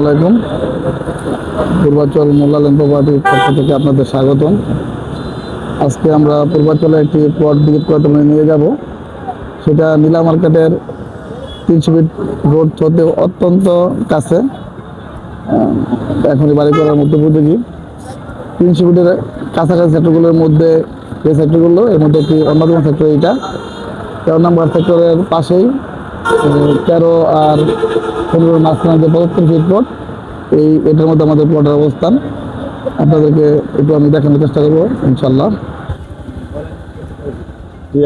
আলাইকুম। পূর্বাচল মোল্লা ল্যান্ড প্রপার্টির পক্ষ থেকে আপনাদের স্বাগতম। আজকে আমরা পূর্বাচলে একটি প্লট ভিজিট করতে নিয়ে যাব। সেটা নীলা মার্কেটের 300 ফিট রোড হতে অত্যন্ত কাছে, এখনই বাড়ি করার মধ্যে উপযোগী। 300 ফিটের কাছাকাছি সেক্টরগুলোর মধ্যে এই সেক্টরগুলো, এর মধ্যে একটি অন্যতম সেক্টর এইটা। 13 নম্বর সেক্টরের পাশেই 13 আর 15 মাঝখানে যে 75 ফিট রোড, এটার মধ্যে আমাদের প্লটের অবস্থান। আপনাদেরকে একটু আমি দেখানোর চেষ্টা করবো ইনশাল্লাহ।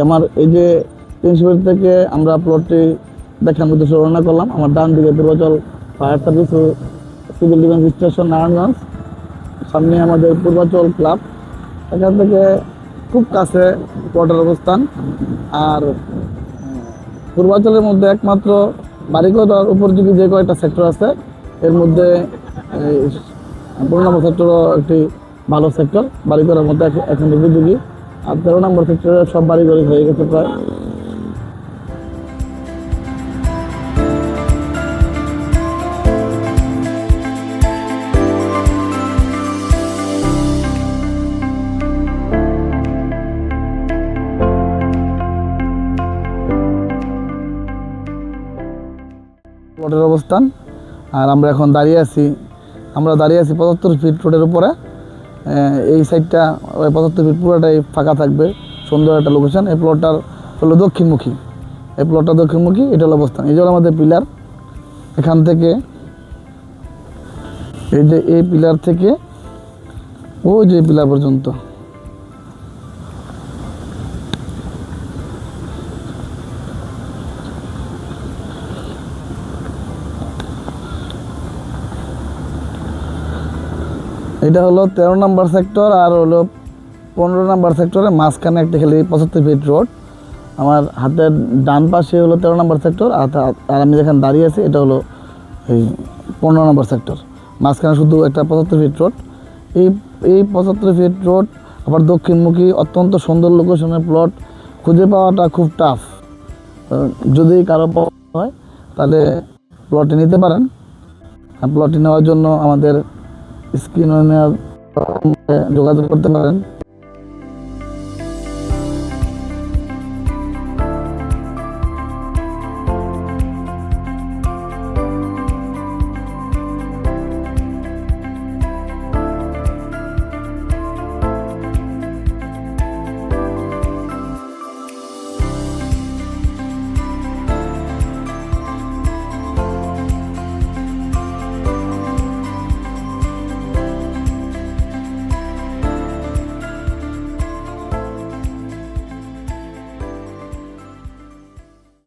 আমার এই যে 300 ফিট থেকে আমরা প্লটটি দেখানোর উদ্দেশ্যে রওনা করলাম। আমার ডান দিকে পূর্বাচল ফায়ার সার্ভিস ও সিভিল ডিফেন্স স্টেশন নারায়ণগঞ্জ, সামনে আমাদের পূর্বাচল ক্লাব। এখান থেকে খুব কাছে প্লটের অবস্থান। আর পূর্বাচলের মধ্যে একমাত্র বাড়ি করার উপযোগী যে কয়েকটা সেক্টর আছে, এর মধ্যে 15 নম্বর সেক্টরও একটি ভালো সেক্টর, বাড়ি করার মধ্যে এখন উপযোগী। আর 13 নম্বর সেক্টরে সব বাড়ি ঘর হয়ে গেছে প্রায়। প্লটের অবস্থান। আর আমরা এখন দাঁড়িয়ে আছি 75 ফিট রোডের উপরে। এই সাইডটা 75 ফিট পুরোটাই ফাঁকা থাকবে, সুন্দর একটা লোকেশন। এই প্লটটার হলো দক্ষিণমুখী, এটা হলো অবস্থান। এই যে আমাদের পিলার, এখান থেকে এই পিলার থেকে ওই যে পিলার পর্যন্ত এটা হলো 13 নম্বর সেক্টর, আর হলো 15 নম্বর সেক্টরের মাঝখানে একটা খালি 75 ফিট রোড। আমার হাতের ডান পাশে হলো 13 নম্বর সেক্টর, আর আমি যেখানে দাঁড়িয়ে আছি এটা হলো এই 15 নম্বর সেক্টর। মাঝখানে শুধু একটা 75 ফিট রোড। এই 75 ফিট রোড আবার দক্ষিণমুখী, অত্যন্ত সুন্দর লোকেশনের প্লট। খুঁজে পাওয়াটা খুব টাফ। যদি কারো পাওয়া হয় তাহলে প্লটটি নিতে পারেন। প্লটটি নেওয়ার জন্য আমাদের স্ক্রিনে যোগাযোগ করতে পারেন।